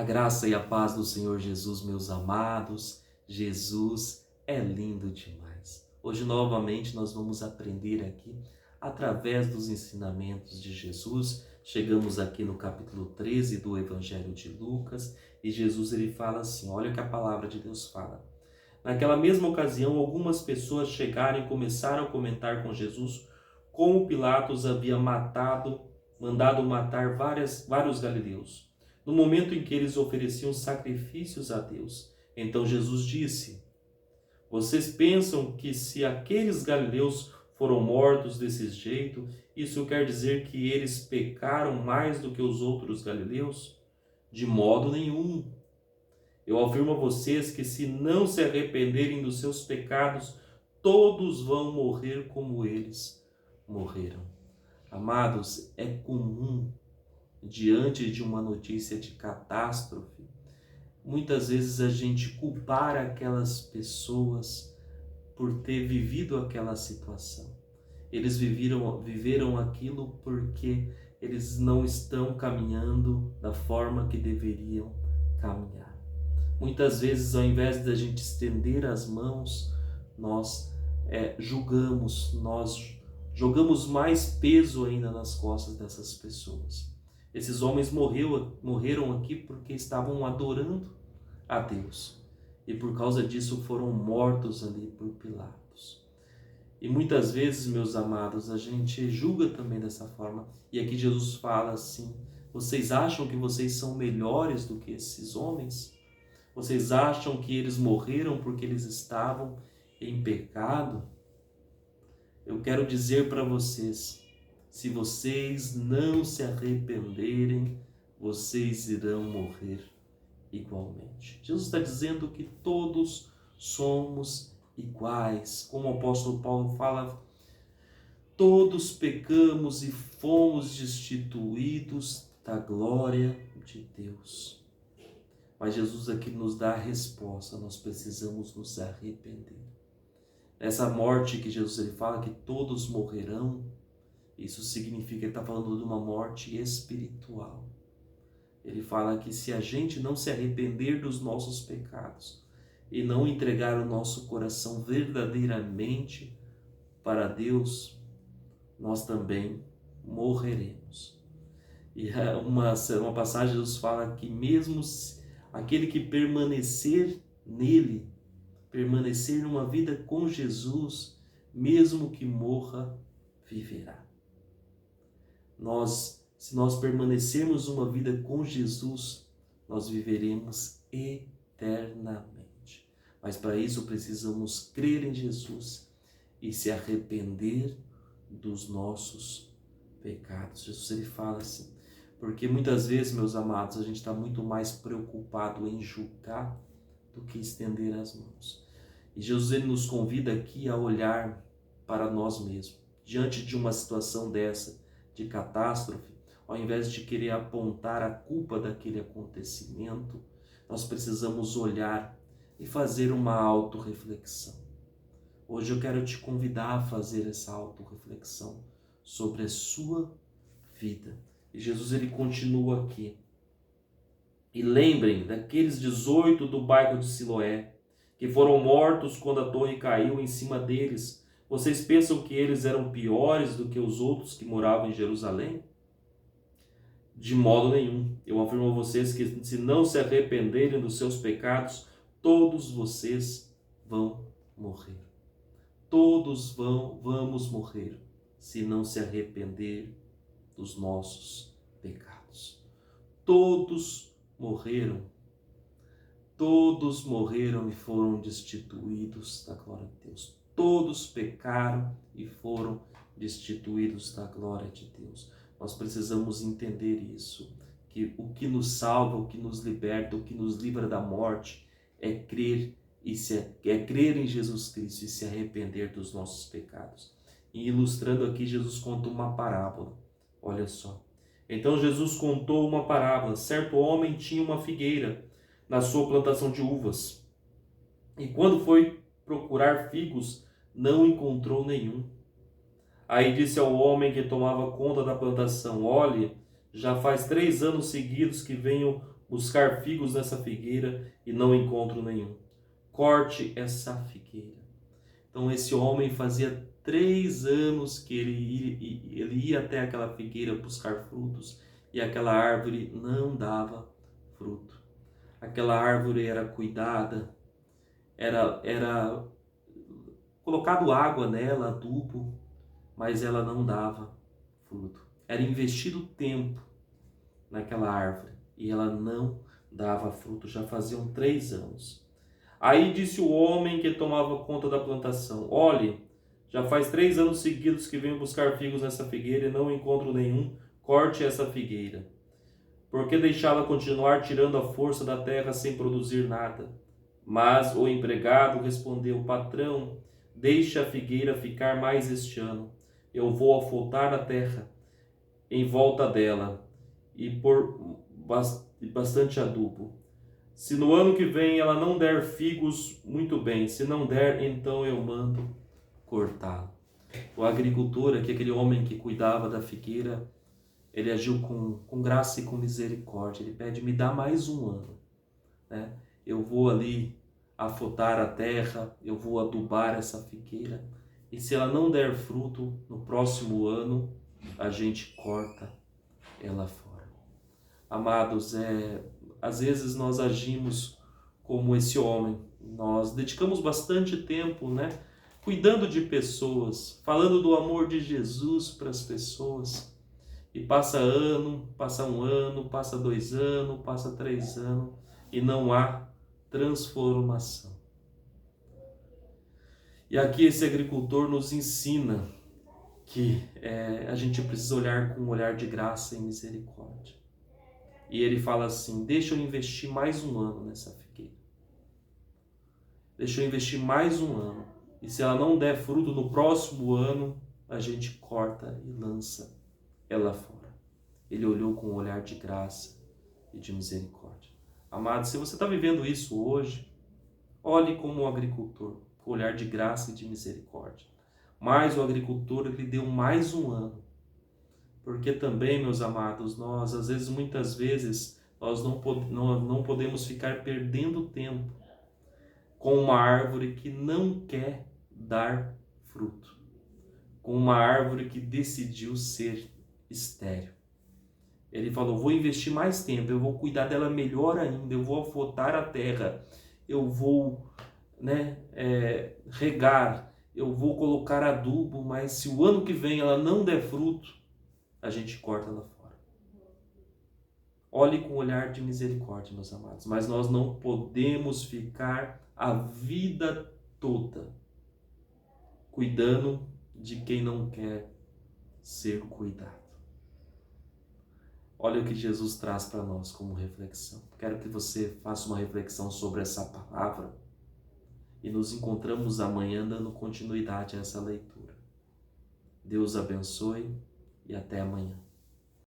A graça e a paz do Senhor Jesus, meus amados. Jesus é lindo demais. Hoje, novamente, nós vamos aprender aqui, através dos ensinamentos de Jesus. Chegamos aqui no capítulo 13 do Evangelho de Lucas e Jesus ele fala assim, olha o que a palavra de Deus fala. Naquela mesma ocasião, algumas pessoas chegaram e começaram a comentar com Jesus como Pilatos havia mandado matar vários galileus, no momento em que eles ofereciam sacrifícios a Deus. Então Jesus disse: vocês pensam que se aqueles galileus foram mortos desse jeito, isso quer dizer que eles pecaram mais do que os outros galileus? De modo nenhum. Eu afirmo a vocês que se não se arrependerem dos seus pecados, todos vão morrer como eles morreram. Amados, é comum, diante de uma notícia de catástrofe, muitas vezes a gente culpar aquelas pessoas por ter vivido aquela situação. Eles viveram aquilo porque eles não estão caminhando da forma que deveriam caminhar. Muitas vezes, ao invés de a gente estender as mãos, nós julgamos, nós jogamos mais peso ainda nas costas dessas pessoas. Esses homens morreram aqui porque estavam adorando a Deus. E por causa disso foram mortos ali por Pilatos. E muitas vezes, meus amados, a gente julga também dessa forma. E aqui Jesus fala assim, vocês acham que vocês são melhores do que esses homens? Vocês acham que eles morreram porque eles estavam em pecado? Eu quero dizer para vocês, se vocês não se arrependerem, vocês irão morrer igualmente. Jesus está dizendo que todos somos iguais. Como o apóstolo Paulo fala, todos pecamos e fomos destituídos da glória de Deus. Mas Jesus aqui nos dá a resposta, nós precisamos nos arrepender. Essa morte que Jesus ele fala que todos morrerão, isso significa que ele está falando de uma morte espiritual. Ele fala que se a gente não se arrepender dos nossos pecados e não entregar o nosso coração verdadeiramente para Deus, nós também morreremos. E uma passagem Jesus fala que mesmo aquele que permanecer nele, permanecer numa vida com Jesus, mesmo que morra, viverá. Se nós permanecermos uma vida com Jesus, nós viveremos eternamente. Mas para isso precisamos crer em Jesus e se arrepender dos nossos pecados. Jesus ele fala assim, porque muitas vezes, meus amados, a gente está muito mais preocupado em julgar do que estender as mãos. E Jesus ele nos convida aqui a olhar para nós mesmos. Diante de uma situação dessa, de catástrofe, ao invés de querer apontar a culpa daquele acontecimento, nós precisamos olhar e fazer uma autorreflexão. Hoje eu quero te convidar a fazer essa autorreflexão sobre a sua vida. E Jesus ele continua aqui. E lembrem daqueles 18 do bairro de Siloé, que foram mortos quando a torre caiu em cima deles. Vocês pensam que eles eram piores do que os outros que moravam em Jerusalém? De modo nenhum. Eu afirmo a vocês que se não se arrependerem dos seus pecados, todos vocês vão morrer. Todos vamos morrer se não se arrepender dos nossos pecados. Todos morreram e foram destituídos da glória de Deus. Todos pecaram e foram destituídos da glória de Deus. Nós precisamos entender isso, que o que nos salva, o que nos liberta, o que nos livra da morte é crer em Jesus Cristo e se arrepender dos nossos pecados. E ilustrando aqui, Jesus conta uma parábola. Olha só. Então Jesus contou uma parábola. Certo homem tinha uma figueira na sua plantação de uvas. E quando foi procurar figos, não encontrou nenhum. Aí disse ao homem que tomava conta da plantação: olhe, já faz 3 anos seguidos que venho buscar figos nessa figueira e não encontro nenhum. Corte essa figueira. Então esse homem fazia 3 anos que ele ia até aquela figueira buscar frutos e aquela árvore não dava fruto. Aquela árvore era cuidada, era colocado água nela, adubo, mas ela não dava fruto. Era investido tempo naquela árvore e ela não dava fruto. Já faziam 3 anos. Aí disse o homem que tomava conta da plantação: olhe, já faz 3 anos seguidos que venho buscar figos nessa figueira e não encontro nenhum. Corte essa figueira. Por que deixá-la continuar tirando a força da terra sem produzir nada? Mas o empregado respondeu: patrão, deixe a figueira ficar mais este ano. Eu vou afoutar a terra em volta dela e pôr bastante adubo. Se no ano que vem ela não der figos, muito bem. Se não der, então eu mando cortá-la. O agricultor, aquele homem que cuidava da figueira, ele agiu com graça e com misericórdia. Ele pede: me dá mais um ano, né? Eu vou ali afoutar a terra, eu vou adubar essa figueira, e se ela não der fruto, no próximo ano a gente corta ela fora. Amados, às vezes nós agimos como esse homem. Nós dedicamos bastante tempo, né, cuidando de pessoas, falando do amor de Jesus para as pessoas. E passa ano, passa 1 ano, passa 2 anos, passa 3 anos e não há transformação. E aqui esse agricultor nos ensina que a gente precisa olhar com um olhar de graça e misericórdia. E ele fala assim: deixa eu investir mais 1 ano nessa figueira. Deixa eu investir mais 1 ano. E se ela não der fruto no próximo ano, a gente corta e lança ela fora. Ele olhou com um olhar de graça e de misericórdia. Amado, se você está vivendo isso hoje, olhe como um agricultor, com olhar de graça e de misericórdia. Mas o agricultor, ele deu mais 1 ano. Porque também, meus amados, nós, às vezes, muitas vezes, nós não podemos ficar perdendo tempo com uma árvore que não quer dar fruto, com uma árvore que decidiu ser estéril. Ele falou: vou investir mais tempo, eu vou cuidar dela melhor ainda, eu vou afoutar a terra, eu vou regar, eu vou colocar adubo, mas se o ano que vem ela não der fruto, a gente corta ela fora. Olhe com um olhar de misericórdia, meus amados, mas nós não podemos ficar a vida toda cuidando de quem não quer ser cuidado. Olha o que Jesus traz para nós como reflexão. Quero que você faça uma reflexão sobre essa palavra e nos encontramos amanhã dando continuidade a essa leitura. Deus abençoe e até amanhã.